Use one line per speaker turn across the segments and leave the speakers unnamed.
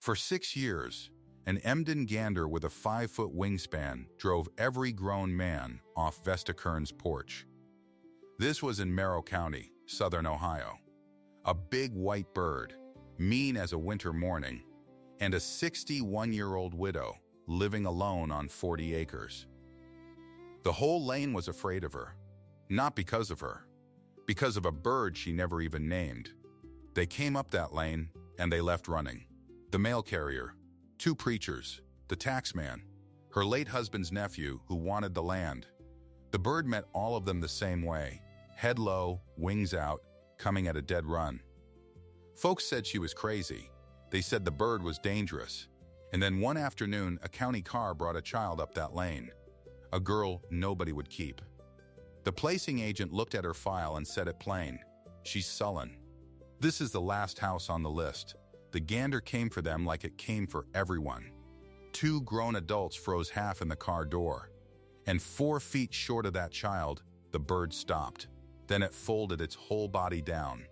For 6 years, an Embden gander with a 5-foot wingspan drove every grown man off Vesta Kern's porch. This was in Merrill County, southern Ohio. A big white bird, mean as a winter morning, and a 61-year-old widow living alone on 40 acres. The whole lane was afraid of her, not because of her, because of a bird she never even named. They came up that lane and they left running. The mail carrier, 2 preachers, the taxman, her late husband's nephew who wanted the land. The bird met all of them the same way, head low, wings out, coming at a dead run. Folks said she was crazy. They said the bird was dangerous. And then one afternoon, a county car brought a child up that lane, a girl nobody would keep. The placing agent looked at her file and said it plain. She's sullen. This is the last house on the list. The gander came for them like it came for everyone. 2 grown adults froze half in the car door. And 4 feet short of that child, the bird stopped. Then it folded its whole body down,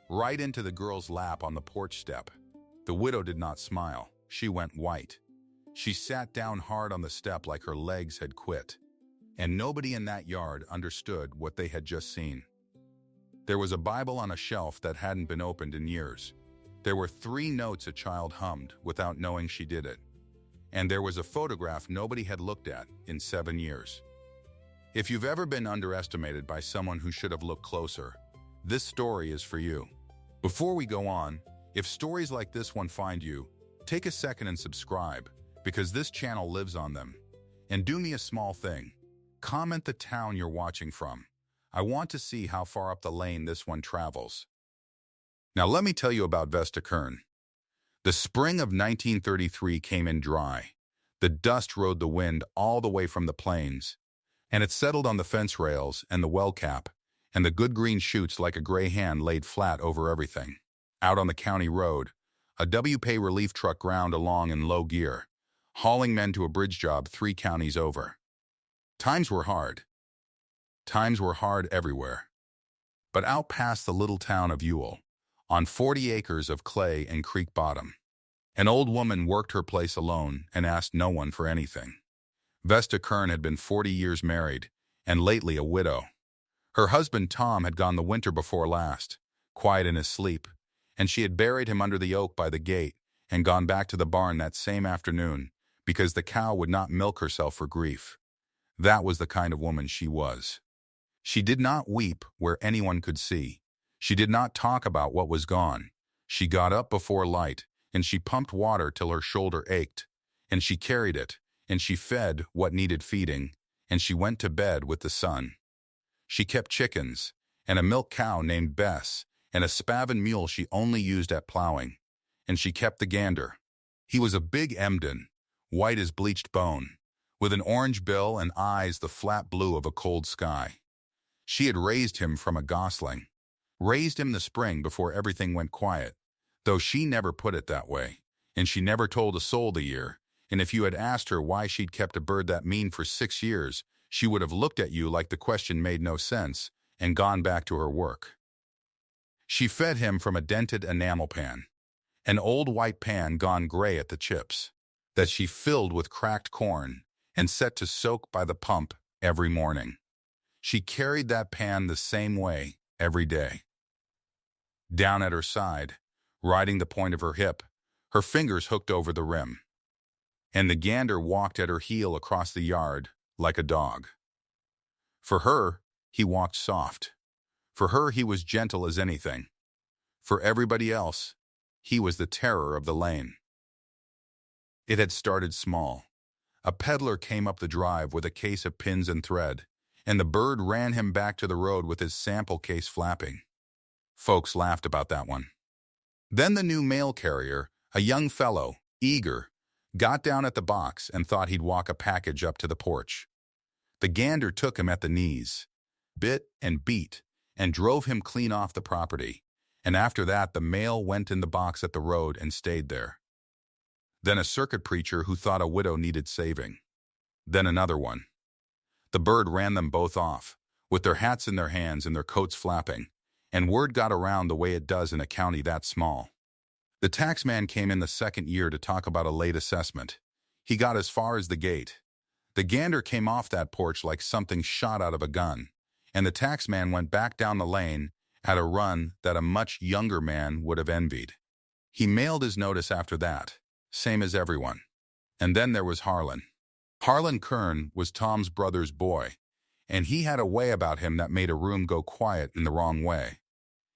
right into the girl's lap on the porch step. The widow did not smile. She went white. She sat down hard on the step like her legs had quit. And nobody in that yard understood what they had just seen. There was a Bible on a shelf that hadn't been opened in years. There were 3 notes a child hummed without knowing she did it. And there was a photograph nobody had looked at in 7 years. If you've ever been underestimated by someone who should have looked closer, this story is for you. Before we go on, if stories like this one find you, take a second and subscribe, because this channel lives on them. And do me a small thing. Comment the town you're watching from. I want to see how far up the lane this one travels. Now let me tell you about Vesta Kern. The spring of 1933 came in dry. The dust rode the wind all the way from the plains, and it settled on the fence rails and the well cap, and the good green shoots like a gray hand laid flat over everything. Out on the county road, a WPay relief truck ground along in low gear, hauling men to a bridge job 3 counties over. Times were hard. Times were hard everywhere. But out past the little town of Ewell, on 40 acres of clay and creek bottom, an old woman worked her place alone and asked no one for anything. Vesta Kern had been 40 years married, and lately a widow. Her husband Tom had gone the winter before last, quiet in his sleep, and she had buried him under the oak by the gate and gone back to the barn that same afternoon because the cow would not milk herself for grief. That was the kind of woman she was. She did not weep where anyone could see. She did not talk about what was gone. She got up before light, and she pumped water till her shoulder ached, and she carried it, and she fed what needed feeding, and she went to bed with the sun. She kept chickens, and a milk cow named Bess, and a spavined mule she only used at plowing, and she kept the gander. He was a big Embden, white as bleached bone, with an orange bill and eyes the flat blue of a cold sky. She had raised him from a gosling, raised him the spring before everything went quiet, though she never put it that way, and she never told a soul the year, and if you had asked her why she'd kept a bird that mean for 6 years, she would have looked at you like the question made no sense and gone back to her work. She fed him from a dented enamel pan, an old white pan gone gray at the chips, that she filled with cracked corn and set to soak by the pump every morning. She carried that pan the same way every day. Down at her side, riding the point of her hip, her fingers hooked over the rim. And the gander walked at her heel across the yard like a dog. For her, he walked soft. For her, he was gentle as anything. For everybody else, he was the terror of the lane. It had started small. A peddler came up the drive with a case of pins and thread, and the bird ran him back to the road with his sample case flapping. Folks laughed about that one. Then the new mail carrier, a young fellow, eager, got down at the box and thought he'd walk a package up to the porch. The gander took him at the knees, bit and beat, and drove him clean off the property, and after that the mail went in the box at the road and stayed there. Then a circuit preacher who thought a widow needed saving. Then another one. The bird ran them both off, with their hats in their hands and their coats flapping, and word got around the way it does in a county that small. The taxman came in the second year to talk about a late assessment. He got as far as the gate. The gander came off that porch like something shot out of a gun, and the taxman went back down the lane at a run that a much younger man would have envied. He mailed his notice after that, same as everyone. And then there was Harlan. Harlan Kern was Tom's brother's boy, and he had a way about him that made a room go quiet in the wrong way.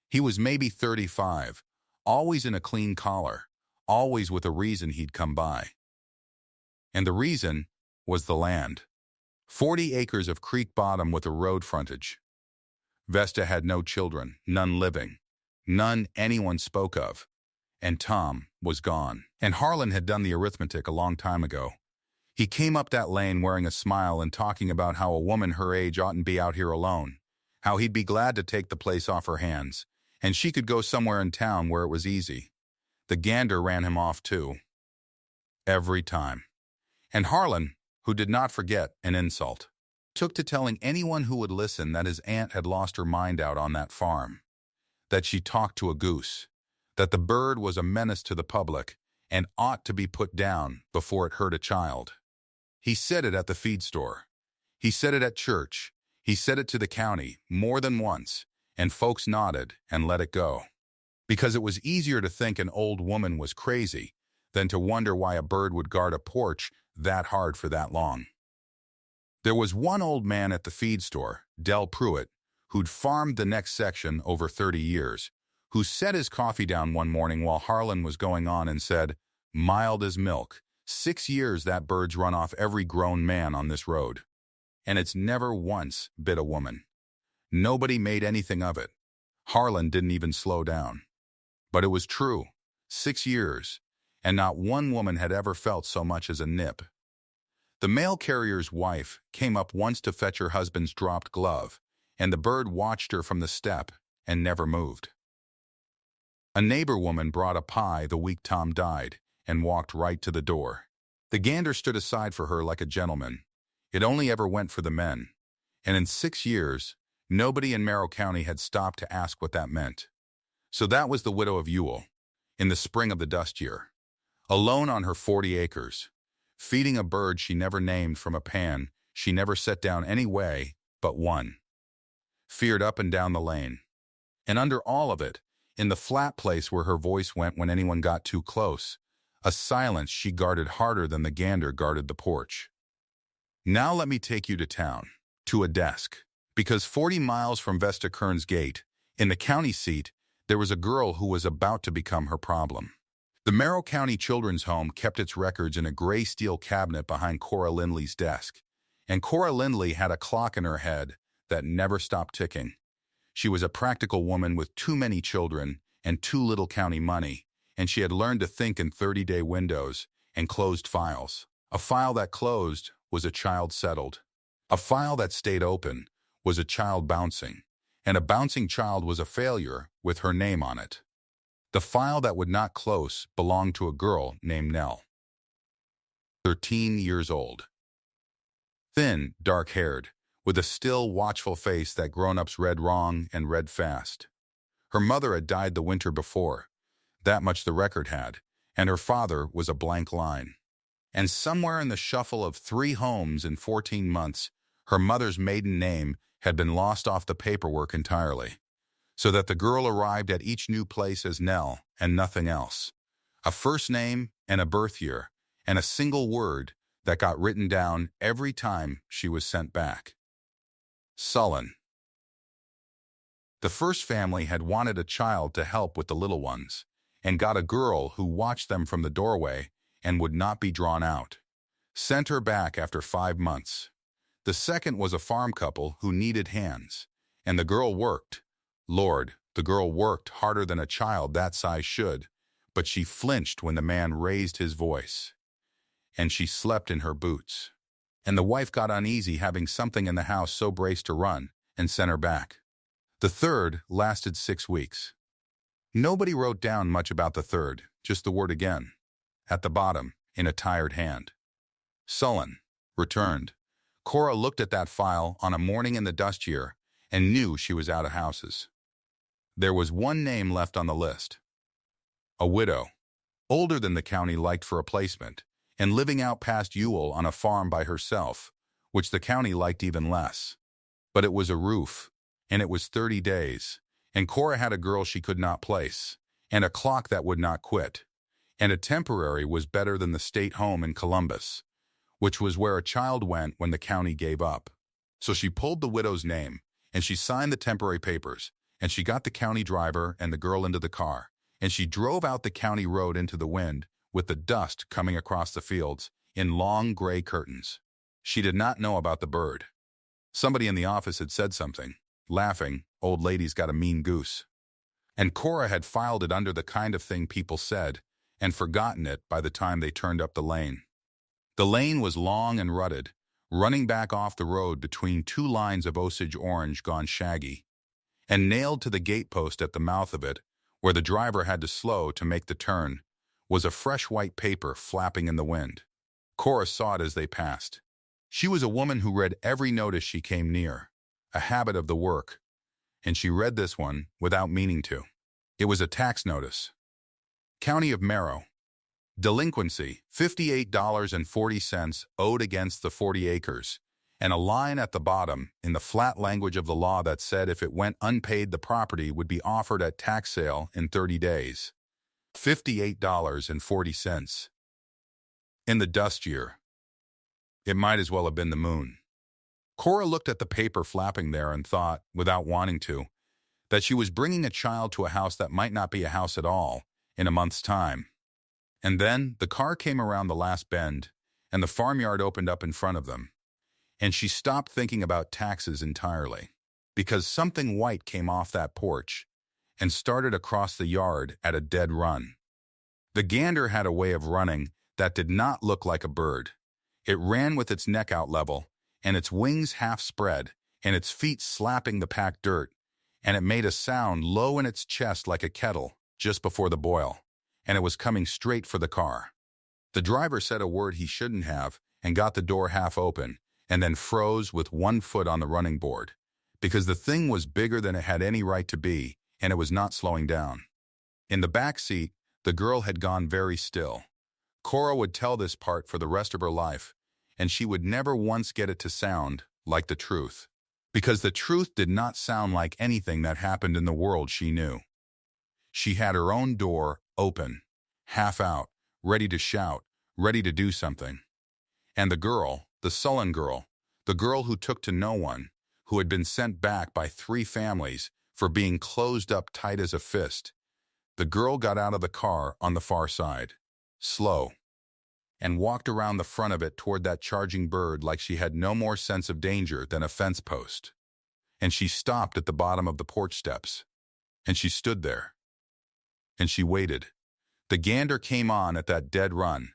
He was maybe 35, always in a clean collar, always with a reason he'd come by. And the reason was the land. 40 acres of creek bottom with a road frontage. Vesta had no children, none living, none anyone spoke of. And Tom was gone. And Harlan had done the arithmetic a long time ago. He came up that lane wearing a smile and talking about how a woman her age oughtn't be out here alone, how he'd be glad to take the place off her hands, and she could go somewhere in town where it was easy. The gander ran him off too. Every time. And Harlan, who did not forget an insult, took to telling anyone who would listen that his aunt had lost her mind out on that farm, that she talked to a goose, that the bird was a menace to the public and ought to be put down before it hurt a child. He said it at the feed store. He said it at church. He said it to the county more than once, and folks nodded and let it go. Because it was easier to think an old woman was crazy than to wonder why a bird would guard a porch that hard for that long. There was one old man at the feed store, Del Pruitt, who'd farmed the next section over 30 years, who set his coffee down one morning while Harlan was going on and said, "Mild as milk, 6 years that bird's run off every grown man on this road. And it's never once bit a woman. Nobody made anything of it. Harlan didn't even slow down. But it was true. 6 years, and not one woman had ever felt so much as a nip." The mail carrier's wife came up once to fetch her husband's dropped glove, and the bird watched her from the step and never moved. A neighbor woman brought a pie the week Tom died and walked right to the door. The gander stood aside for her like a gentleman. It only ever went for the men. And in 6 years, nobody in Merrill County had stopped to ask what that meant. So that was the widow of Ewell, in the spring of the dust year, alone on her 40 acres, feeding a bird she never named from a pan she never set down any way but one, feared up and down the lane. And under all of it, in the flat place where her voice went when anyone got too close, a silence she guarded harder than the gander guarded the porch. Now let me take you to town, to a desk, because 40 miles from Vesta Kern's gate, in the county seat, there was a girl who was about to become her problem. The Merrill County Children's Home kept its records in a gray steel cabinet behind Cora Lindley's desk, and Cora Lindley had a clock in her head that never stopped ticking. She was a practical woman with too many children and too little county money, and she had learned to think in 30-day windows and closed files. A file that closed was a child settled. A file that stayed open was a child bouncing, and a bouncing child was a failure with her name on it. The file that would not close belonged to a girl named Nell, 13 years old. Thin, dark-haired, with a still, watchful face that grown-ups read wrong and read fast. Her mother had died the winter before, that much the record had, and her father was a blank line. And somewhere in the shuffle of 3 homes in 14 months, her mother's maiden name had been lost off the paperwork entirely, so that the girl arrived at each new place as Nell and nothing else. A first name and a birth year, and a single word that got written down every time she was sent back. Sullen. The first family had wanted a child to help with the little ones, and got a girl who watched them from the doorway and would not be drawn out. Sent her back after 5 months. The second was a farm couple who needed hands, and the girl worked. Lord, the girl worked harder than a child that size should, but she flinched when the man raised his voice. And she slept in her boots. And the wife got uneasy having something in the house so braced to run, and sent her back. The third lasted 6 weeks. Nobody wrote down much about the third, just the word again, at the bottom, in a tired hand. Sullen, returned. Cora looked at that file on a morning in the dust year and knew she was out of houses. There was one name left on the list. A widow, older than the county liked for a placement, and living out past Ewell on a farm by herself, which the county liked even less. But it was a roof, and it was 30 days, and Cora had a girl she could not place, and a clock that would not quit, and a temporary was better than the state home in Columbus, which was where a child went when the county gave up. So she pulled the widow's name, and she signed the temporary papers, and she got the county driver and the girl into the car, and she drove out the county road into the wind, with the dust coming across the fields in long gray curtains. She did not know about the bird. Somebody in the office had said something, laughing, "Old lady's got a mean goose." And Cora had filed it under the kind of thing people said, and forgotten it by the time they turned up the lane. The lane was long and rutted, running back off the road between two lines of Osage orange gone shaggy, and nailed to the gatepost at the mouth of it, where the driver had to slow to make the turn, was a fresh white paper flapping in the wind. Cora saw it as they passed. She was a woman who read every notice she came near, a habit of the work, and she read this one without meaning to. It was a tax notice. County of Merrow. Delinquency, $58.40 owed against the 40 acres, and a line at the bottom in the flat language of the law that said if it went unpaid the property would be offered at tax sale in 30 days. $58.40. In the dust year. It might as well have been the moon. Cora looked at the paper flapping there and thought, without wanting to, that she was bringing a child to a house that might not be a house at all in a month's time. And then the car came around the last bend, and the farmyard opened up in front of them. And she stopped thinking about taxes entirely, because something white came off that porch and started across the yard at a dead run. The gander had a way of running that did not look like a bird. It ran with its neck out level, and its wings half spread, and its feet slapping the packed dirt, and it made a sound low in its chest like a kettle just before the boil, and it was coming straight for the car. The driver said a word he shouldn't have and got the door half open, and then froze with one foot on the running board, because the thing was bigger than it had any right to be, and it was not slowing down. In the back seat, the girl had gone very still. Cora would tell this part for the rest of her life, and she would never once get it to sound like the truth, because the truth did not sound like anything that happened in the world she knew. She had her own door open, half out, ready to shout, ready to do something. And the girl, the sullen girl, the girl who took to no one, who had been sent back by 3 families for being closed up tight as a fist, the girl got out of the car on the far side, slow, and walked around the front of it toward that charging bird like she had no more sense of danger than a fence post. And she stopped at the bottom of the porch steps. And she stood there. And she waited. The gander came on at that dead run,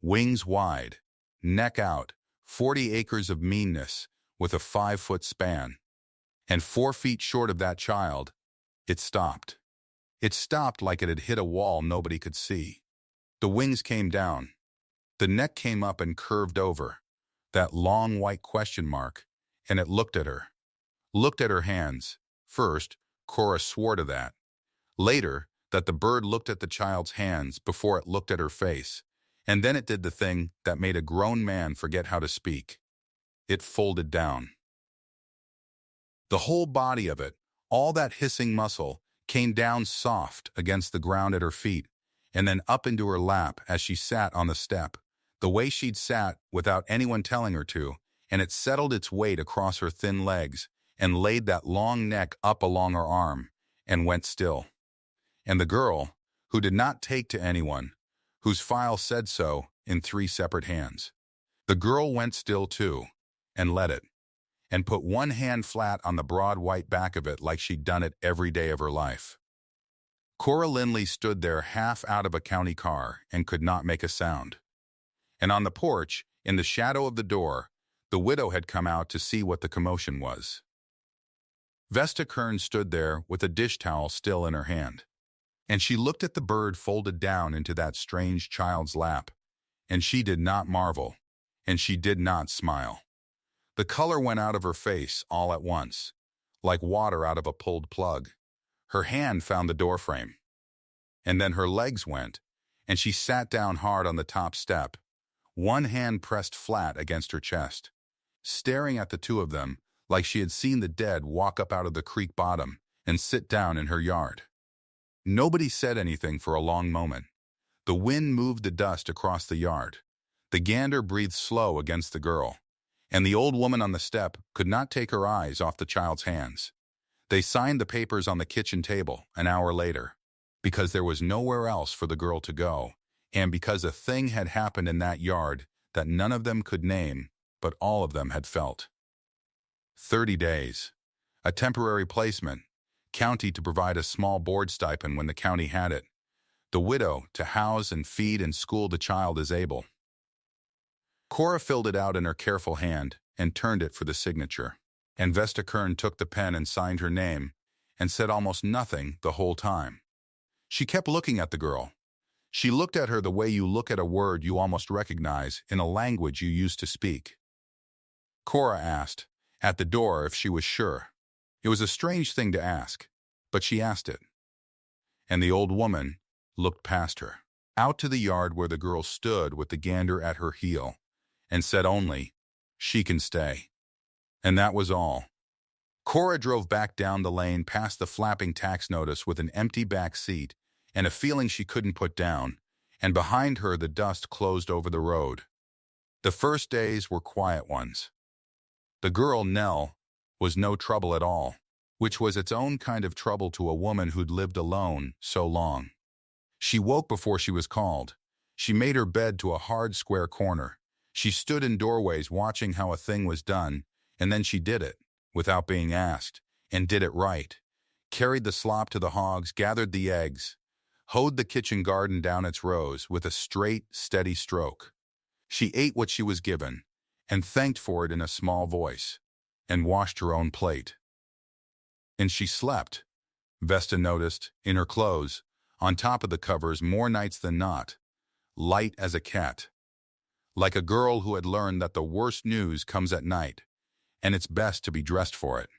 wings wide, neck out, 40 acres of meanness with a 5-foot span. And 4 feet short of that child, it stopped. It stopped like it had hit a wall nobody could see. The wings came down. The neck came up and curved over, that long white question mark, and it looked at her. Looked at her hands. First, Cora swore to that. Later, that the bird looked at the child's hands before it looked at her face, and then it did the thing that made a grown man forget how to speak. It folded down. The whole body of it, all that hissing muscle, came down soft against the ground at her feet, and then up into her lap as she sat on the step, the way she'd sat without anyone telling her to, and it settled its weight across her thin legs and laid that long neck up along her arm and went still. And the girl, who did not take to anyone, whose file said so in 3 separate hands, the girl went still too, and let it, and put one hand flat on the broad white back of it like she'd done it every day of her life. Cora Lindley stood there half out of a county car and could not make a sound. And on the porch, in the shadow of the door, the widow had come out to see what the commotion was. Vesta Kern stood there with a dish towel still in her hand, and she looked at the bird folded down into that strange child's lap, and she did not marvel, and she did not smile. The color went out of her face all at once, like water out of a pulled plug. Her hand found the doorframe, and then her legs went, and she sat down hard on the top step, one hand pressed flat against her chest, staring at the two of them like she had seen the dead walk up out of the creek bottom and sit down in her yard. Nobody said anything for a long moment. The wind moved the dust across the yard. The gander breathed slow against the girl, and the old woman on the step could not take her eyes off the child's hands. They signed the papers on the kitchen table an hour later, because there was nowhere else for the girl to go, and because a thing had happened in that yard that none of them could name, but all of them had felt. 30 days. A temporary placement. County to provide a small board stipend when the county had it. The widow to house and feed and school the child as able. Cora filled it out in her careful hand and turned it for the signature. And Vesta Kern took the pen and signed her name and said almost nothing the whole time. She kept looking at the girl. She looked at her the way you look at a word you almost recognize in a language you used to speak. Cora asked, at the door, if she was sure. It was a strange thing to ask, but she asked it. And the old woman looked past her, out to the yard where the girl stood with the gander at her heel, and said only, "She can stay." And that was all. Cora drove back down the lane past the flapping tax notice with an empty back seat and a feeling she couldn't put down, and behind her the dust closed over the road. The first days were quiet ones. The girl, Nell, was no trouble at all, which was its own kind of trouble to a woman who'd lived alone so long. She woke before she was called. She made her bed to a hard square corner. She stood in doorways watching how a thing was done, and then she did it, without being asked, and did it right. Carried the slop to the hogs, gathered the eggs, hoed the kitchen garden down its rows with a straight, steady stroke. She ate what she was given, and thanked for it in a small voice, and washed her own plate. And she slept, Vesta noticed, in her clothes, on top of the covers more nights than not, light as a cat. Like a girl who had learned that the worst news comes at night, and it's best to be dressed for it.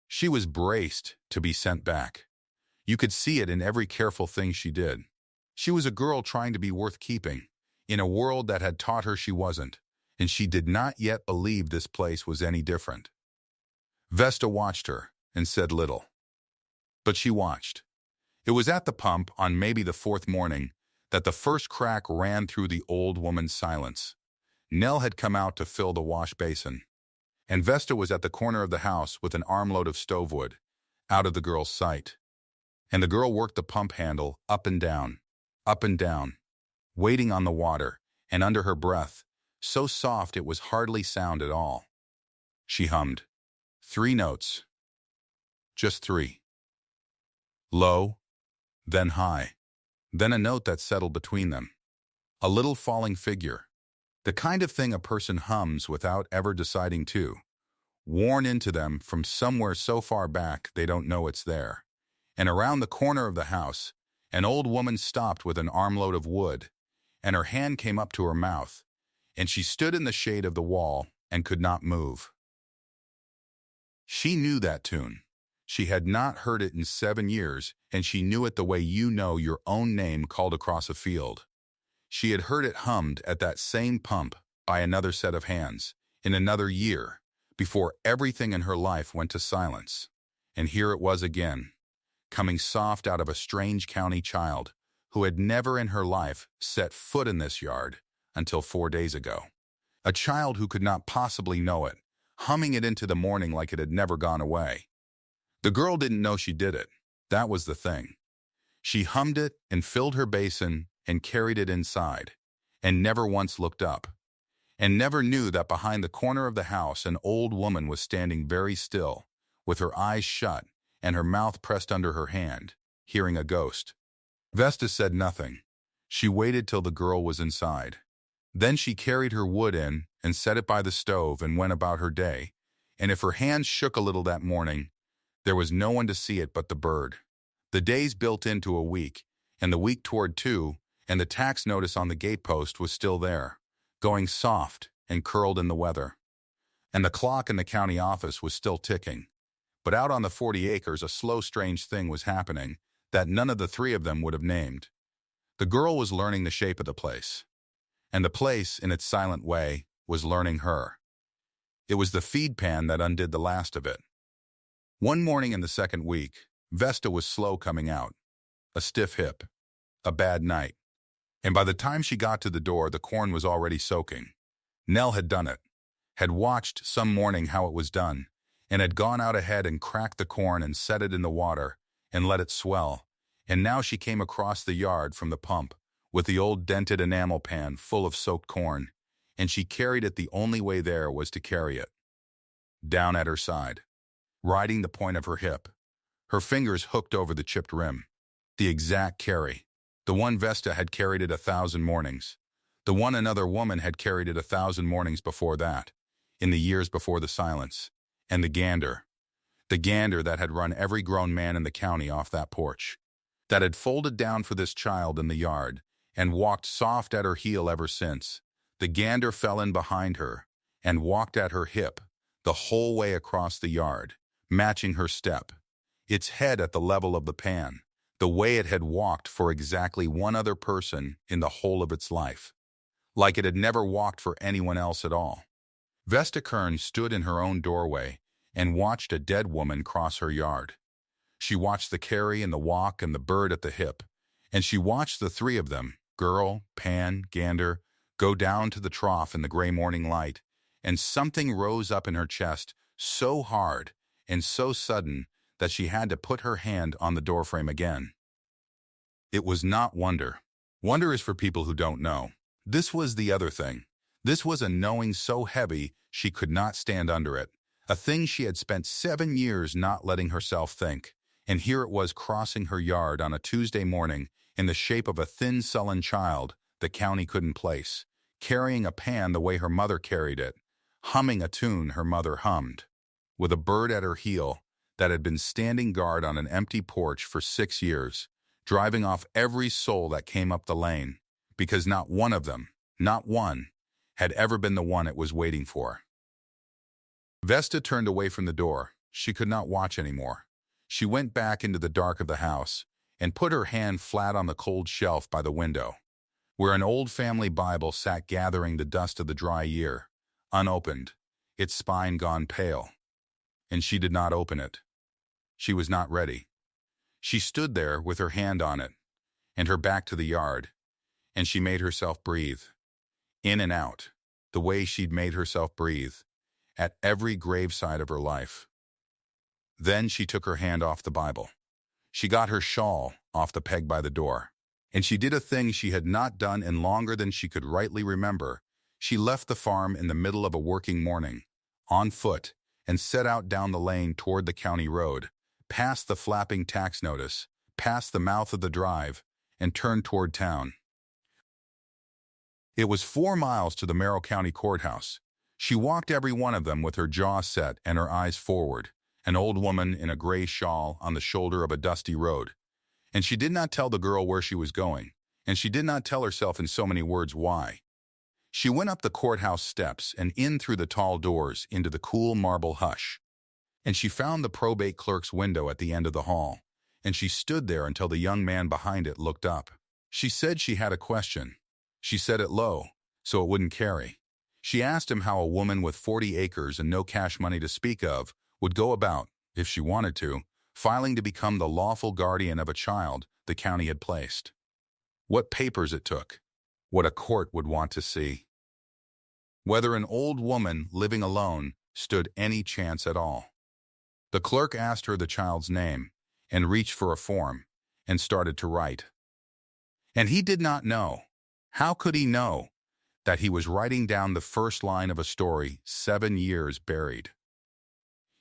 She was braced to be sent back. You could see it in every careful thing she did. She was a girl trying to be worth keeping, in a world that had taught her she wasn't, and she did not yet believe this place was any different. Vesta watched her and said little. But she watched. It was at the pump on maybe the fourth morning that the first crack ran through the old woman's silence. Nell had come out to fill the wash basin, and Vesta was at the corner of the house with an armload of stovewood, out of the girl's sight. And the girl worked the pump handle up and down, waiting on the water, and under her breath, so soft it was hardly sound at all. She hummed. 3 notes. Just 3. Low, then high, then a note that settled between them. A little falling figure. The kind of thing a person hums without ever deciding to, worn into them from somewhere so far back they don't know it's there. And around the corner of the house, an old woman stopped with an armload of wood, and her hand came up to her mouth, and she stood in the shade of the wall and could not move. She knew that tune. She had not heard it in 7 years, and she knew it the way you know your own name called across a field. She had heard it hummed at that same pump by another set of hands, in another year, before everything in her life went to silence. And here it was again, coming soft out of a strange county child who had never in her life set foot in this yard until 4 days ago. A child who could not possibly know it, humming it into the morning like it had never gone away. The girl didn't know she did it. That was the thing. She hummed it and filled her basin and carried it inside, and never once looked up, and never knew that behind the corner of the house an old woman was standing very still, with her eyes shut and her mouth pressed under her hand, hearing a ghost. Vesta said nothing. She waited till the girl was inside. Then she carried her wood in and set it by the stove and went about her day, and if her hands shook a little that morning, there was no one to see it but the bird. The days built into a week, and the week toward 2, and the tax notice on the gatepost was still there, going soft and curled in the weather. And the clock in the county office was still ticking. But out on the 40 acres a slow, strange thing was happening that none of the 3 of them would have named. The girl was learning the shape of the place, and the place, in its silent way, was learning her. It was the feed pan that undid the last of it. One morning in the second week, Vesta was slow coming out, a stiff hip, a bad night, and by the time she got to the door, the corn was already soaking. Nell had done it, had watched some morning how it was done, and had gone out ahead and cracked the corn and set it in the water and let it swell, and now she came across the yard from the pump with the old dented enamel pan full of soaked corn, and she carried it the only way there was to carry it. Down at her side, riding the point of her hip, her fingers hooked over the chipped rim. The exact carry. The one Vesta had carried it 1,000 mornings. The one another woman had carried it 1,000 mornings before that, in the years before the silence. And the gander. The gander that had run every grown man in the county off that porch. That had folded down for this child in the yard and walked soft at her heel ever since. The gander fell in behind her and walked at her hip the whole way across the yard, matching her step, its head at the level of the pan, the way it had walked for exactly one other person in the whole of its life, like it had never walked for anyone else at all. Vesta Kern stood in her own doorway and watched a dead woman cross her yard. She watched the carry and the walk and the bird at the hip, and she watched the three of them, girl, pan, gander, go down to the trough in the gray morning light, and something rose up in her chest so hard and so sudden that she had to put her hand on the doorframe again. It was not wonder. Wonder is for people who don't know. This was the other thing. This was a knowing so heavy she could not stand under it, a thing she had spent 7 years not letting herself think, and here it was crossing her yard on a Tuesday morning in the shape of a thin, sullen child the county couldn't place, carrying a pan the way her mother carried it, humming a tune her mother hummed, with a bird at her heel that had been standing guard on an empty porch for 6 years, driving off every soul that came up the lane, because not one of them, not one, had ever been the one it was waiting for. Vesta turned away from the door. She could not watch anymore. She went back into the dark of the house and put her hand flat on the cold shelf by the window, where an old family Bible sat gathering the dust of the dry year, unopened, its spine gone pale. And she did not open it. She was not ready. She stood there with her hand on it, and her back to the yard, and she made herself breathe, in and out, the way she'd made herself breathe, at every graveside of her life. Then she took her hand off the Bible. She got her shawl off the peg by the door, and she did a thing she had not done in longer than she could rightly remember. She left the farm in the middle of a working morning, on foot, and set out down the lane toward the county road, past the flapping tax notice, past the mouth of the drive, and turned toward town. It was 4 miles to the Merrill County Courthouse. She walked every one of them with her jaw set and her eyes forward, an old woman in a gray shawl on the shoulder of a dusty road. And she did not tell the girl where she was going, and she did not tell herself in so many words why. She went up the courthouse steps and in through the tall doors into the cool marble hush. And she found the probate clerk's window at the end of the hall, and she stood there until the young man behind it looked up. She said she had a question. She said it low, so it wouldn't carry. She asked him how a woman with 40 acres and no cash money to speak of would go about, if she wanted to, filing to become the lawful guardian of a child the county had placed. What papers it took, what a court would want to see. Whether an old woman living alone stood any chance at all. The clerk asked her the child's name and reached for a form and started to write. And he did not know. How could he know that he was writing down the first line of a story 7 years buried?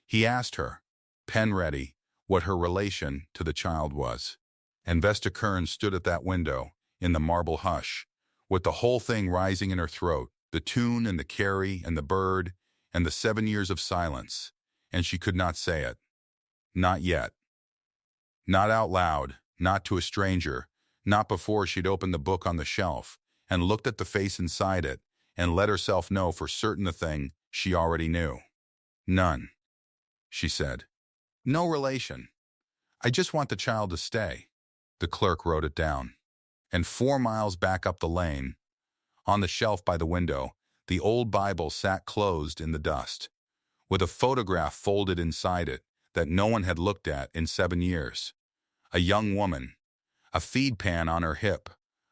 He asked her, pen ready, what her relation to the child was. And Vesta Kern stood at that window, in the marble hush, with the whole thing rising in her throat, the tune and the carry and the bird and the 7 years of silence, and she could not say it. Not yet. Not out loud, not to a stranger, not before she'd opened the book on the shelf and looked at the face inside it and let herself know for certain the thing she already knew. None, she said. No relation. I just want the child to stay. The clerk wrote it down. And 4 miles back up the lane, on the shelf by the window, the old Bible sat closed in the dust, with a photograph folded inside it that no one had looked at in 7 years. A young woman, a feed pan on her hip,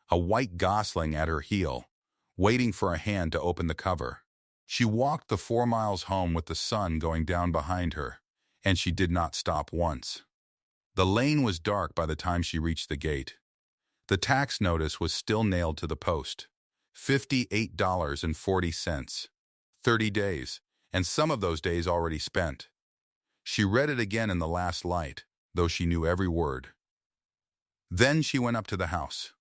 a white gosling at her heel, waiting for a hand to open the cover. She walked the 4 miles home with the sun going down behind her, and she did not stop once. The lane was dark by the time she reached the gate. The tax notice was still nailed to the post. $58.40. 30 days, and some of those days already spent. She read it again in the last light, though she knew every word. Then she went up to the house.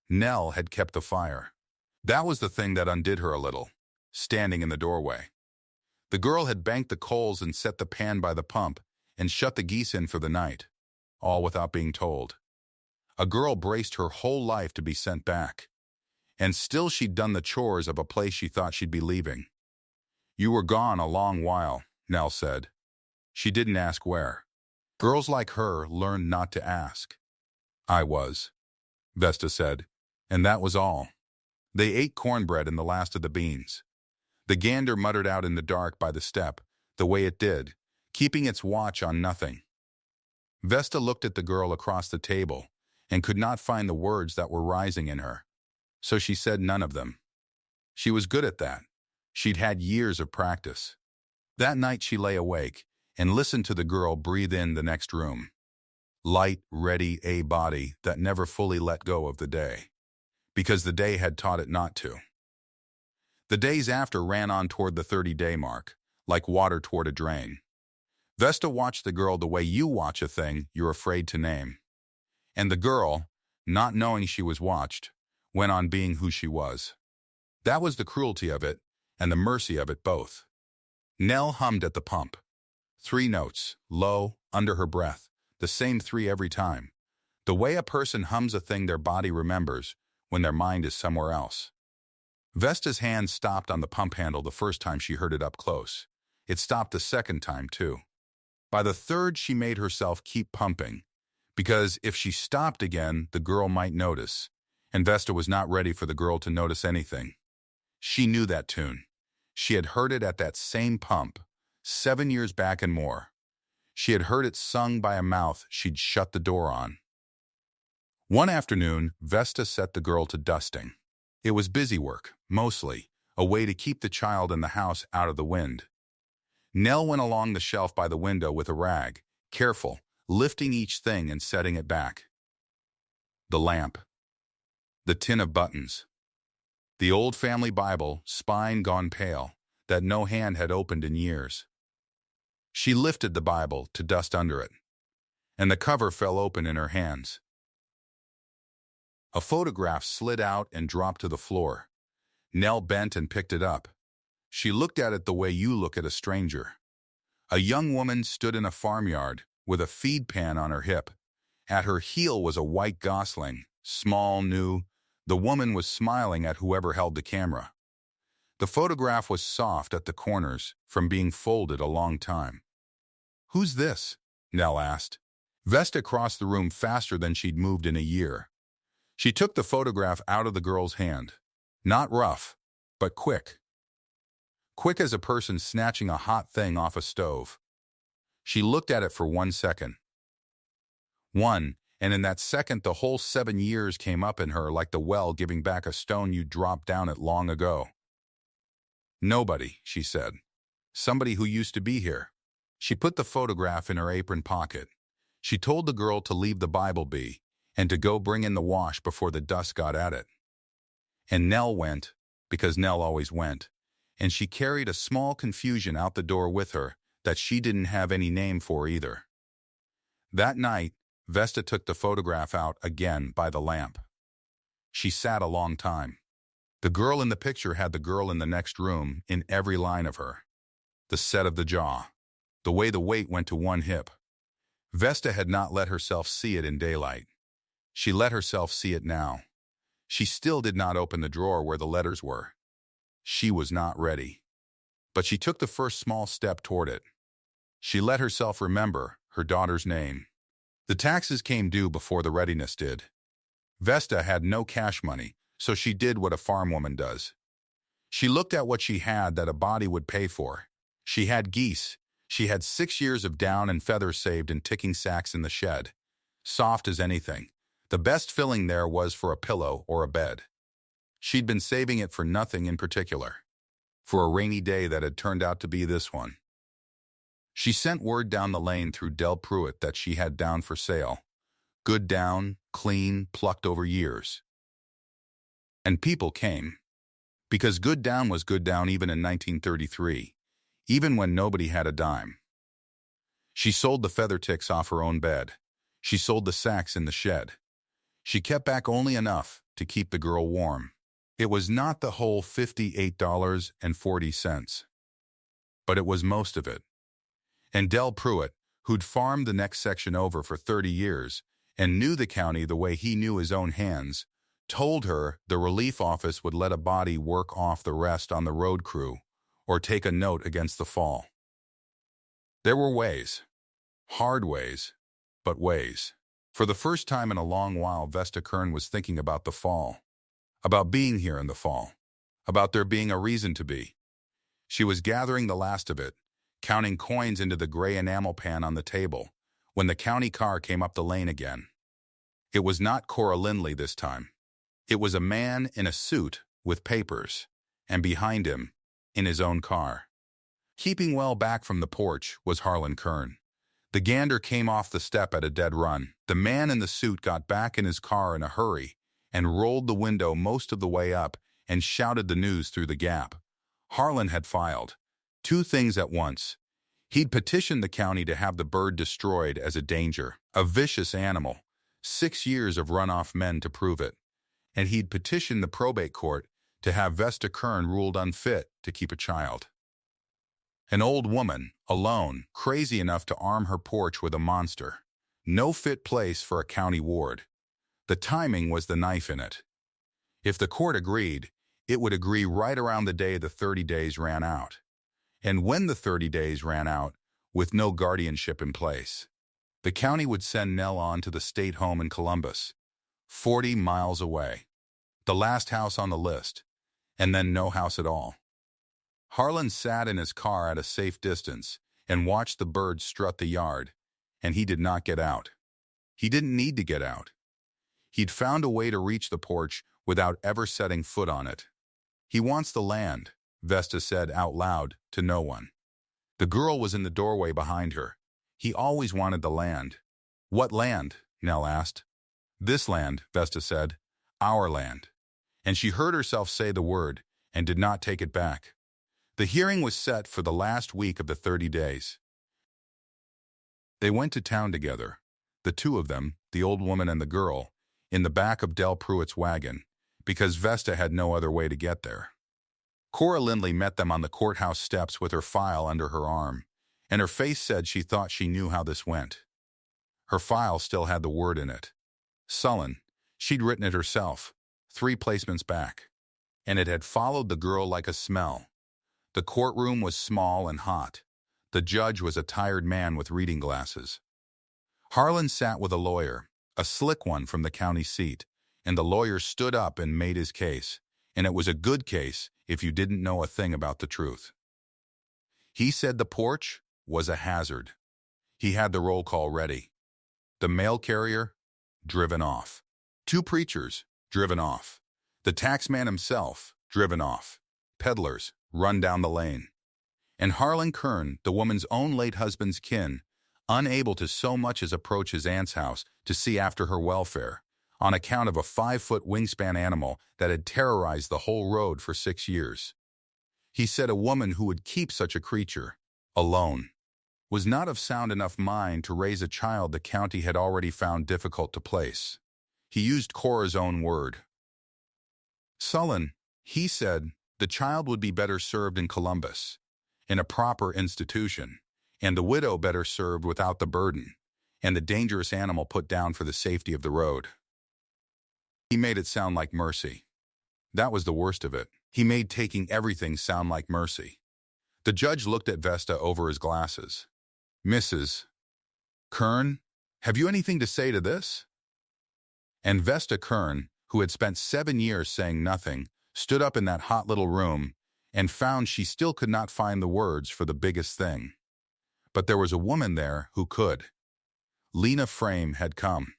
Nell had kept the fire. That was the thing that undid her a little, standing in the doorway. The girl had banked the coals and set the pan by the pump and shut the geese in for the night, all without being told. A girl braced her whole life to be sent back. And still she'd done the chores of a place she thought she'd be leaving. "You were gone a long while," Nell said. She didn't ask where. Girls like her learned not to ask. "I was," Vesta said, and that was all. They ate cornbread and the last of the beans. The gander muttered out in the dark by the step, the way it did, keeping its watch on nothing. Vesta looked at the girl across the table and could not find the words that were rising in her, so she said none of them. She was good at that. She'd had years of practice. That night she lay awake and listened to the girl breathe in the next room. Light, ready, a body that never fully let go of the day, because the day had taught it not to. The days after ran on toward the 30-day mark, like water toward a drain. Vesta watched the girl the way you watch a thing you're afraid to name. And the girl, not knowing she was watched, went on being who she was. That was the cruelty of it and the mercy of it both. Nell hummed at the pump. 3 notes, low, under her breath, the same 3 every time. The way a person hums a thing their body remembers when their mind is somewhere else. Vesta's hand stopped on the pump handle the first time she heard it up close. It stopped the second time, too. By the third, she made herself keep pumping, because if she stopped again, the girl might notice, and Vesta was not ready for the girl to notice anything. She knew that tune. She had heard it at that same pump, 7 years back and more. She had heard it sung by a mouth she'd shut the door on. One afternoon, Vesta set the girl to dusting. It was busy work, mostly, a way to keep the child in the house out of the wind. Nell went along the shelf by the window with a rag, careful, lifting each thing and setting it back. The lamp. The tin of buttons. The old family Bible, spine gone pale, that no hand had opened in years. She lifted the Bible to dust under it, and the cover fell open in her hands. A photograph slid out and dropped to the floor. Nell bent and picked it up. She looked at it the way you look at a stranger. A young woman stood in a farmyard with a feed pan on her hip. At her heel was a white gosling, small, new. The woman was smiling at whoever held the camera. The photograph was soft at the corners from being folded a long time. "Who's this?" Nell asked. Vesta crossed the room faster than she'd moved in a year. She took the photograph out of the girl's hand. Not rough, but quick. Quick as a person snatching a hot thing off a stove. She looked at it for 1 second. And in that second the whole 7 years came up in her like the well giving back a stone you dropped down it long ago. "Nobody," she said. "Somebody who used to be here." She put the photograph in her apron pocket. She told the girl to leave the Bible be and to go bring in the wash before the dust got at it. And Nell went, because Nell always went, and she carried a small confusion out the door with her that she didn't have any name for either. That night, Vesta took the photograph out again by the lamp. She sat a long time. The girl in the picture had the girl in the next room in every line of her. The set of the jaw. The way the weight went to one hip. Vesta had not let herself see it in daylight. She let herself see it now. She still did not open the drawer where the letters were. She was not ready. But she took the first small step toward it. She let herself remember her daughter's name. The taxes came due before the readiness did. Vesta had no cash money, so she did what a farm woman does. She looked at what she had that a body would pay for. She had geese. She had 6 years of down and feathers saved in ticking sacks in the shed. Soft as anything. The best filling there was for a pillow or a bed. She'd been saving it for nothing in particular. For a rainy day that had turned out to be this one. She sent word down the lane through Del Pruitt that she had down for sale. Good down, clean, plucked over years. And people came. Because good down was good down even in 1933, even when nobody had a dime. She sold the feather ticks off her own bed. She sold the sacks in the shed. She kept back only enough to keep the girl warm. It was not the whole $58.40, but it was most of it. And Del Pruitt, who'd farmed the next section over for 30 years and knew the county the way he knew his own hands, told her the relief office would let a body work off the rest on the road crew or take a note against the fall. There were ways. Hard ways, but ways. For the first time in a long while, Vesta Kern was thinking about the fall. About being here in the fall. About there being a reason to be. She was gathering the last of it, counting coins into the gray enamel pan on the table, when the county car came up the lane again. It was not Cora Lindley this time. It was a man in a suit with papers, and behind him, in his own car. Keeping well back from the porch was Harlan Kern. The Gander came off the step at a dead run. The man in the suit got back in his car in a hurry and rolled the window most of the way up and shouted the news through the gap. Harlan had filed 2 things at once. He'd petitioned the county to have the bird destroyed as a danger, a vicious animal, 6 years of run-off men to prove it. And he'd petitioned the probate court to have Vesta Kern ruled unfit to keep a child. An old woman, alone, crazy enough to arm her porch with a monster. No fit place for a county ward. The timing was the knife in it. If the court agreed, it would agree right around the day the 30 days ran out. And when the 30 days ran out, with no guardianship in place, the county would send Nell on to the state home in Columbus, 40 miles away. The last house on the list, and then no house at all. Harlan sat in his car at a safe distance and watched the birds strut the yard, and he did not get out. He didn't need to get out. He'd found a way to reach the porch without ever setting foot on it. He wants the land, Vesta said out loud to no one. The girl was in the doorway behind her. He always wanted the land. What land? Nell asked. This land, Vesta said. Our land. And she heard herself say the word and did not take it back. The hearing was set for the last week of the 30 days. They went to town together, the 2 of them, the old woman and the girl, in the back of Del Pruitt's wagon, because Vesta had no other way to get there. Cora Lindley met them on the courthouse steps with her file under her arm, and her face said she thought she knew how this went. Her file still had the word in it. Sullen. She'd written it herself, 3 placements back, and it had followed the girl like a smell. The courtroom was small and hot. The judge was a tired man with reading glasses. Harlan sat with a lawyer, a slick one from the county seat, and the lawyer stood up and made his case, and it was a good case if you didn't know a thing about the truth. He said the porch was a hazard. He had the roll call ready. The mail carrier, driven off. 2 preachers, driven off. The taxman himself, driven off. Peddlers, run down the lane. And Harlan Kern, the woman's own late husband's kin, unable to so much as approach his aunt's house to see after her welfare, on account of a 5-foot wingspan animal that had terrorized the whole road for 6 years. He said a woman who would keep such a creature, alone, was not of sound enough mind to raise a child the county had already found difficult to place. He used Cora's own word. Sullen, he said, the child would be better served in Columbus, in a proper institution, and the widow better served without the burden, and the dangerous animal put down for the safety of the road. He made it sound like mercy. That was the worst of it. He made taking everything sound like mercy. The judge looked at Vesta over his glasses. Mrs. Kern, have you anything to say to this? And Vesta Kern, who had spent 7 years saying nothing, stood up in that hot little room and found she still could not find the words for the biggest thing. But there was a woman there who could. Lena Frame had come.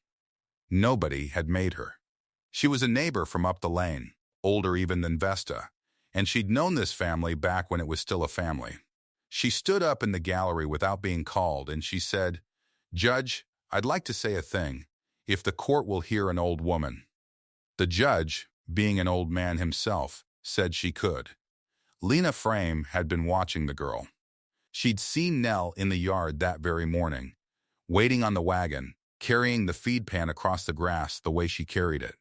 Nobody had made her. She was a neighbor from up the lane, older even than Vesta, and she'd known this family back when it was still a family. She stood up in the gallery without being called, and she said, "Judge, I'd like to say a thing, if the court will hear an old woman." The judge, being an old man himself, said she could. Lena Frame had been watching the girl. She'd seen Nell in the yard that very morning, waiting on the wagon, carrying the feed pan across the grass the way she carried it.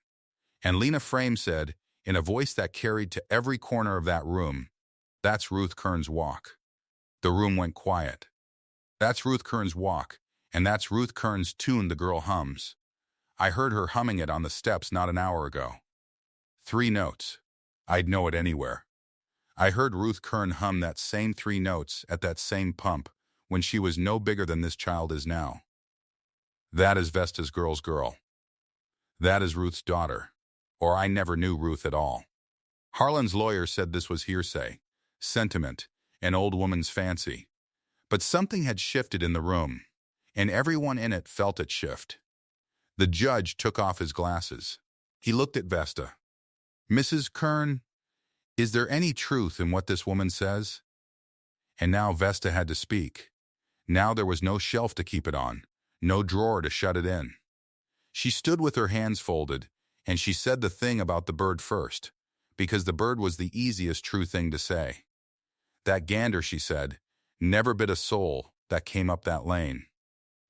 And Lena Frame said, in a voice that carried to every corner of that room, "That's Ruth Kern's walk." The room went quiet. "That's Ruth Kern's walk, and that's Ruth Kern's tune the girl hums. I heard her humming it on the steps not an hour ago. 3 notes. I'd know it anywhere. I heard Ruth Kern hum that same 3 notes at that same pump when she was no bigger than this child is now. That is Vesta's girl's girl. That is Ruth's daughter, or I never knew Ruth at all." Harlan's lawyer said this was hearsay, sentiment, an old woman's fancy. But something had shifted in the room, and everyone in it felt it shift. The judge took off his glasses. He looked at Vesta. "Mrs. Kern, is there any truth in what this woman says?" And now Vesta had to speak. Now there was no shelf to keep it on, no drawer to shut it in. She stood with her hands folded, and she said the thing about the bird first, because the bird was the easiest true thing to say. "That gander," she said, "never bit a soul that came up that lane."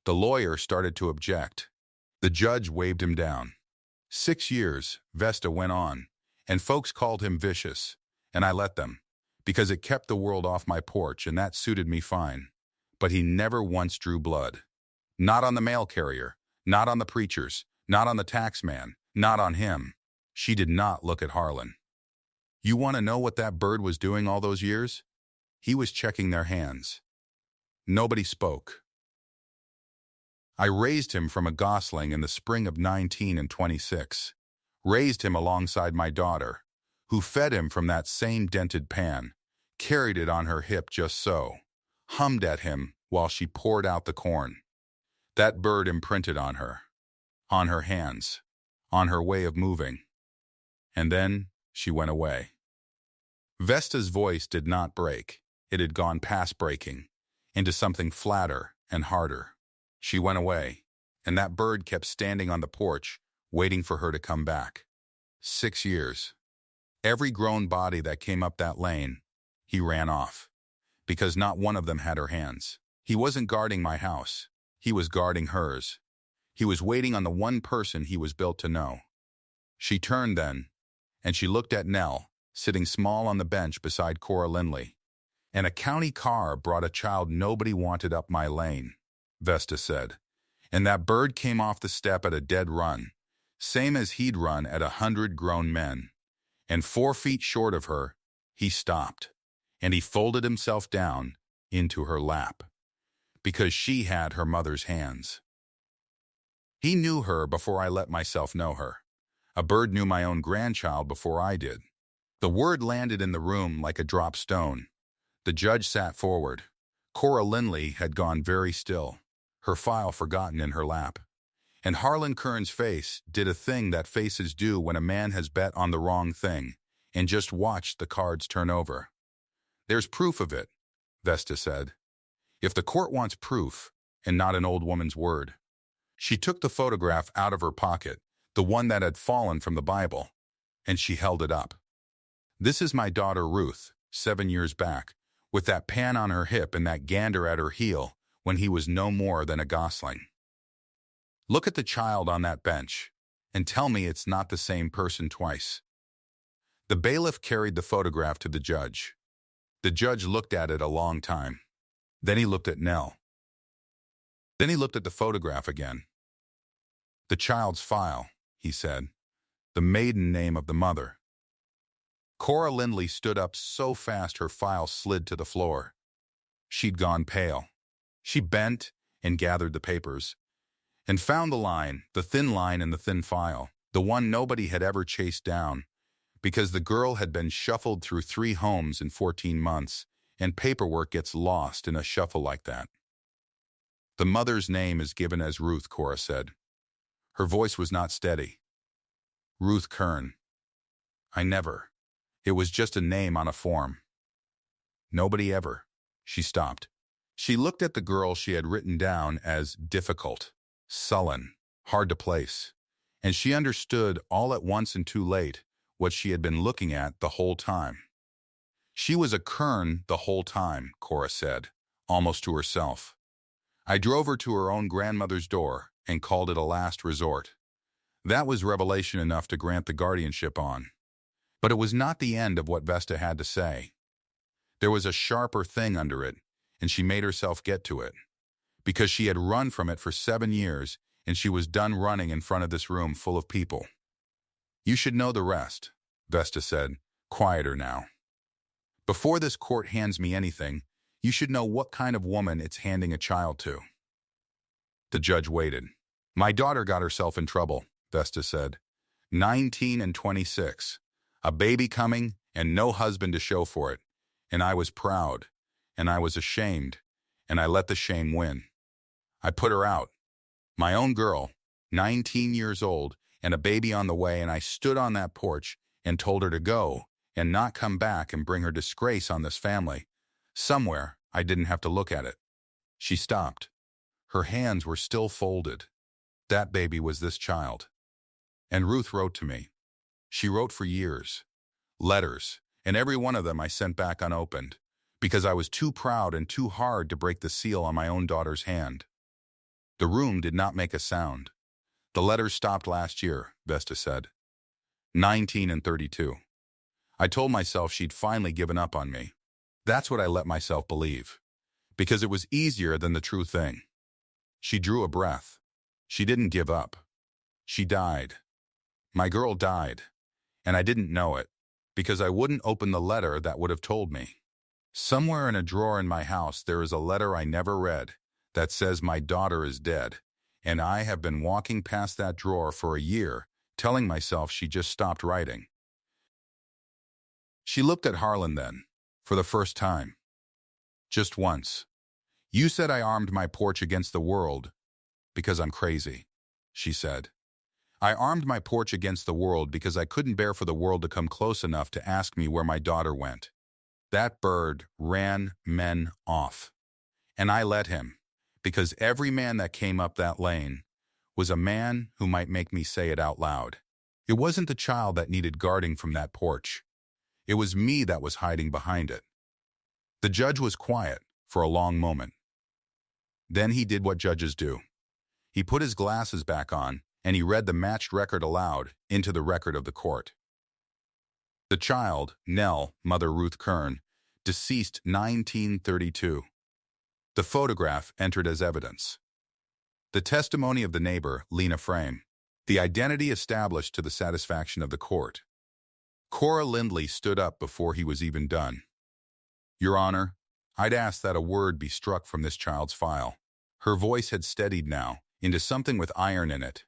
The lawyer started to object. The judge waved him down. 6 years, Vesta went on, and folks called him vicious, and I let them, because it kept the world off my porch, and that suited me fine. But he never once drew blood. Not on the mail carrier, not on the preachers, not on the tax man, not on him. She did not look at Harlan. You want to know what that bird was doing all those years? He was checking their hands. Nobody spoke. I raised him from a gosling in the spring of 1926. Raised him alongside my daughter, who fed him from that same dented pan, carried it on her hip just so, hummed at him while she poured out the corn. That bird imprinted on her hands, on her way of moving. And then she went away. Vesta's voice did not break. It had gone past breaking, into something flatter and harder. She went away, and that bird kept standing on the porch, waiting for her to come back. 6 years. Every grown body that came up that lane, he ran off, because not one of them had her hands. He wasn't guarding my house. He was guarding hers. He was waiting on the one person he was built to know. She turned then, and she looked at Nell, sitting small on the bench beside Cora Lindley. "And a county car brought a child nobody wanted up my lane," Vesta said. "And that bird came off the step at a dead run, same as he'd run at 100 grown men. And 4 feet short of her, he stopped, and he folded himself down into her lap, because she had her mother's hands. He knew her before I let myself know her. A bird knew my own grandchild before I did." The word landed in the room like a dropped stone. The judge sat forward. Cora Lindley had gone very still, her file forgotten in her lap. And Harlan Kern's face did a thing that faces do when a man has bet on the wrong thing and just watched the cards turn over. "There's proof of it," Vesta said. "If the court wants proof, and not an old woman's word." She took the photograph out of her pocket, the one that had fallen from the Bible, and she held it up. "This is my daughter Ruth, 7 years back, with that pan on her hip and that gander at her heel when he was no more than a gosling. Look at the child on that bench, and tell me it's not the same person twice." The bailiff carried the photograph to the judge. The judge looked at it a long time. Then he looked at Nell. Then he looked at the photograph again. "The child's file," he said. "The maiden name of the mother." Cora Lindley stood up so fast her file slid to the floor. She'd gone pale. She bent and gathered the papers. and found the line, the thin line in the thin file, the one nobody had ever chased down, because the girl had been shuffled through 3 homes in 14 months, and paperwork gets lost in a shuffle like that. The mother's name is given as Ruth, Cora said. Her voice was not steady. Ruth Kern. I never. It was just a name on a form. Nobody ever. She stopped. She looked at the girl she had written down as difficult, sullen, hard to place, and she understood all at once and too late what she had been looking at the whole time. She was a Kern the whole time, Cora said, almost to herself. I drove her to her own grandmother's door and called it a last resort. That was revelation enough to grant the guardianship on. But it was not the end of what Vesta had to say. There was a sharper thing under it, and she made herself get to it, because she had run from it for 7 years, and she was done running in front of this room full of people. You should know the rest, Vesta said, quieter now. Before this court hands me anything, you should know what kind of woman it's handing a child to. The judge waited. My daughter got herself in trouble, Vesta said. 19 and 26. A baby coming and no husband to show for it. And I was proud, and I was ashamed, and I let the shame win. I put her out. My own girl, 19 years old, and a baby on the way, and I stood on that porch and told her to go and not come back and bring her disgrace on this family. Somewhere I didn't have to look at it. She stopped. Her hands were still folded. That baby was this child. And Ruth wrote to me. She wrote for years. Letters, and every one of them I sent back unopened, because I was too proud and too hard to break the seal on my own daughter's hand. The room did not make a sound. The letters stopped last year, Vesta said. 19 and 32. I told myself she'd finally given up on me. That's what I let myself believe, because it was easier than the true thing. She drew a breath. She didn't give up. She died. My girl died, and I didn't know it, because I wouldn't open the letter that would have told me. Somewhere in a drawer in my house there is a letter I never read that says my daughter is dead, and I have been walking past that drawer for a year, telling myself she just stopped writing. She looked at Harlan then, for the first time. Just once. You said I armed my porch against the world because I'm crazy, she said. I armed my porch against the world because I couldn't bear for the world to come close enough to ask me where my daughter went. That bird ran men off. And I let him, because every man that came up that lane was a man who might make me say it out loud. It wasn't the child that needed guarding from that porch. It was me that was hiding behind it. The judge was quiet for a long moment. Then he did what judges do. He put his glasses back on, and he read the matched record aloud into the record of the court. The child, Nell, mother Ruth Kern, deceased 1932. The photograph entered as evidence. The testimony of the neighbor, Lena Frame. The identity established to the satisfaction of the court. Cora Lindley stood up before he was even done. Your Honor, I'd ask that a word be struck from this child's file. Her voice had steadied now into something with iron in it.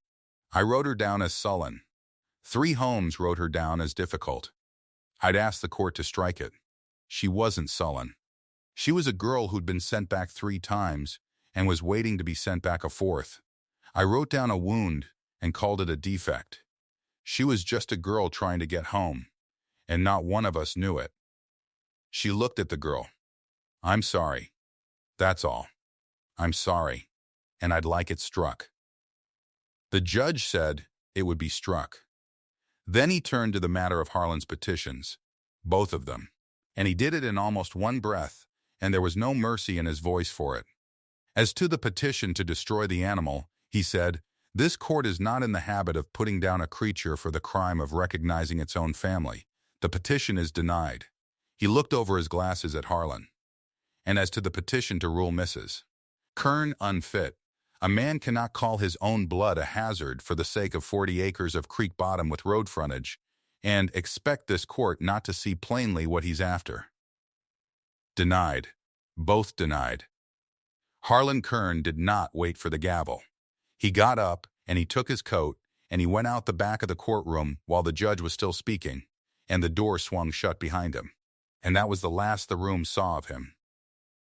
I wrote her down as sullen. 3 homes wrote her down as difficult. I'd ask the court to strike it. She wasn't sullen. She was a girl who'd been sent back 3 times and was waiting to be sent back a 4th. I wrote down a wound and called it a defect. She was just a girl trying to get home, and not one of us knew it. She looked at the girl. I'm sorry. That's all. I'm sorry, and I'd like it struck. The judge said it would be struck. Then he turned to the matter of Harlan's petitions, both of them, and he did it in almost one breath, and there was no mercy in his voice for it. As to the petition to destroy the animal, he said, this court is not in the habit of putting down a creature for the crime of recognizing its own family. The petition is denied. He looked over his glasses at Harlan. And as to the petition to rule Mrs. Kern unfit, a man cannot call his own blood a hazard for the sake of 40 acres of creek bottom with road frontage, and expect this court not to see plainly what he's after. Denied. Both denied. Harlan Kern did not wait for the gavel. He got up, and he took his coat, and he went out the back of the courtroom while the judge was still speaking, and the door swung shut behind him. And that was the last the room saw of him.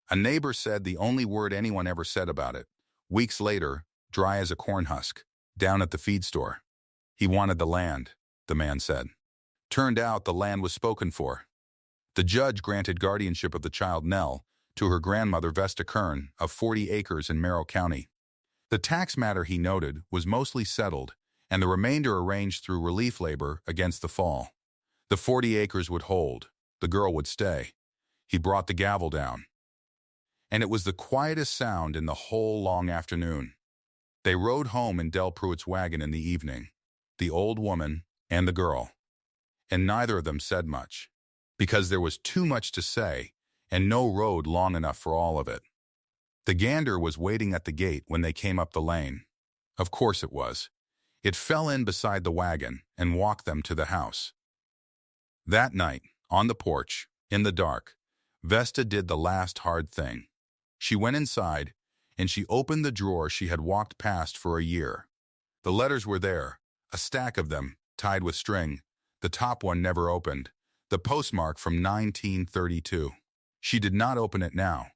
A neighbor said the only word anyone ever said about it. Weeks later, dry as a corn husk, down at the feed store. He wanted the land, the man said. Turned out the land was spoken for. The judge granted guardianship of the child Nell to her grandmother Vesta Kern of 40 acres in Merrill County. The tax matter, he noted, was mostly settled, and the remainder arranged through relief labor against the fall. The 40 acres would hold. The girl would stay. He brought the gavel down. And it was the quietest sound in the whole long afternoon. They rode home in Del Pruitt's wagon in the evening, the old woman and the girl. And neither of them said much, because there was too much to say and no road long enough for all of it. The gander was waiting at the gate when they came up the lane. Of course it was. It fell in beside the wagon and walked them to the house. That night, on the porch, in the dark, Vesta did the last hard thing. She went inside, and she opened the drawer she had walked past for a year. The letters were there, a stack of them, tied with string. The top one never opened, the postmark from 1932. She did not open it now.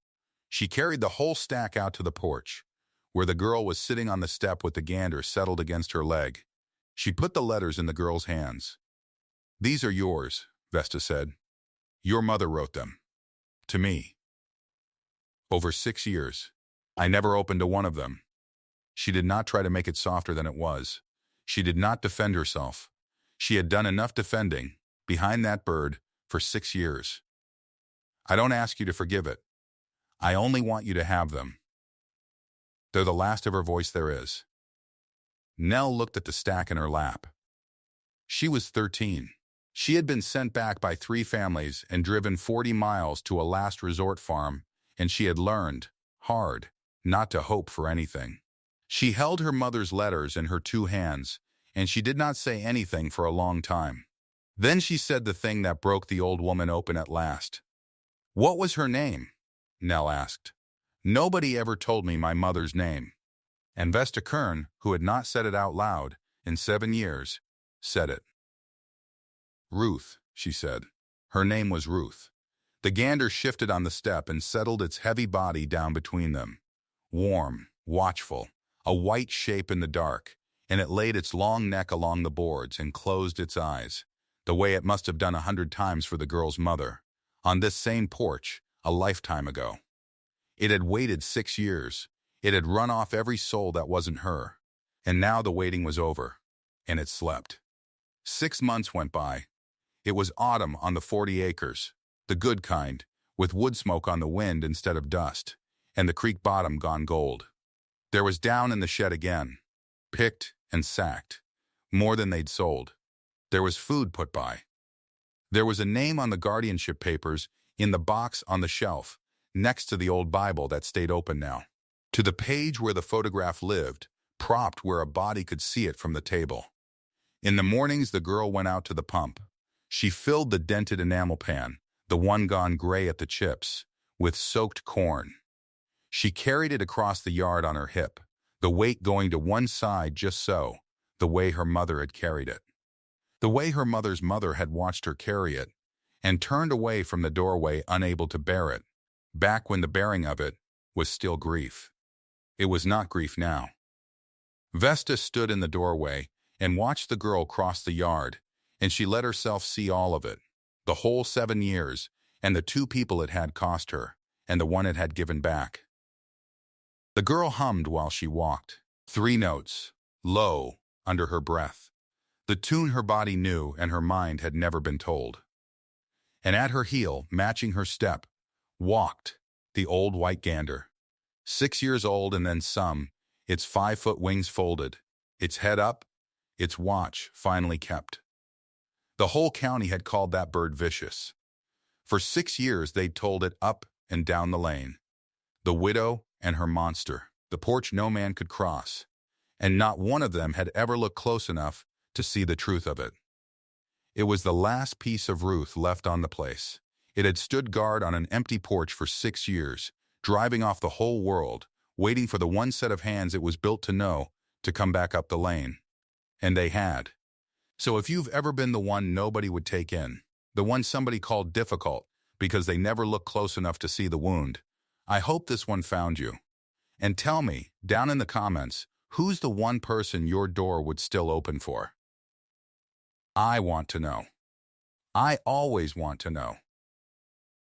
She carried the whole stack out to the porch, where the girl was sitting on the step with the gander settled against her leg. She put the letters in the girl's hands. "These are yours," Vesta said. "Your mother wrote them. To me. Over 6 years. I never opened a one of them." She did not try to make it softer than it was. She did not defend herself. She had done enough defending, behind that bird, for 6 years. "I don't ask you to forgive it. I only want you to have them. They're the last of her voice there is." Nell looked at the stack in her lap. She was 13. She had been sent back by 3 families and driven 40 miles to a last resort farm, and she had learned, hard, not to hope for anything. She held her mother's letters in her 2 hands, and she did not say anything for a long time. Then she said the thing that broke the old woman open at last. "What was her name?" Nell asked. "Nobody ever told me my mother's name." And Vesta Kern, who had not said it out loud in 7 years, said it. "Ruth," she said. Her name was Ruth. The gander shifted on the step and settled its heavy body down between them. Warm, watchful, a white shape in the dark, and it laid its long neck along the boards and closed its eyes, the way it must have done 100 times for the girl's mother, on this same porch, a lifetime ago. It had waited 6 years. It had run off every soul that wasn't her. And now the waiting was over, and it slept. 6 months went by. It was autumn on the 40 acres, the good kind, with wood smoke on the wind instead of dust, and the creek bottom gone gold. There was down in the shed again, picked and sacked, more than they'd sold. There was food put by. There was a name on the guardianship papers in the box on the shelf, next to the old Bible that stayed open now. To the page where the photograph lived, propped where a body could see it from the table. In the mornings, the girl went out to the pump. She filled the dented enamel pan, the one gone gray at the chips, with soaked corn. She carried it across the yard on her hip, the weight going to one side just so, the way her mother had carried it. The way her mother's mother had watched her carry it, and turned away from the doorway unable to bear it, back when the bearing of it was still grief. It was not grief now. Vesta stood in the doorway and watched the girl cross the yard, and she let herself see all of it, the whole 7 years, and the 2 people it had cost her, and the one it had given back. The girl hummed while she walked, 3 notes, low, under her breath, the tune her body knew and her mind had never been told. And at her heel, matching her step, walked the old white gander, 6 years old and then some, its 5-foot wings folded, its head up, its watch finally kept. The whole county had called that bird vicious. For 6 years they'd told it up and down the lane. The widow and her monster, the porch no man could cross, and not one of them had ever looked close enough to see the truth of it. It was the last piece of Ruth left on the place. It had stood guard on an empty porch for 6 years, driving off the whole world, waiting for the one set of hands it was built to know to come back up the lane. And they had. So if you've ever been the one nobody would take in, the one somebody called difficult because they never looked close enough to see the wound, I hope this one found you. And tell me, down in the comments, who's the one person your door would still open for? I want to know. I always want to know.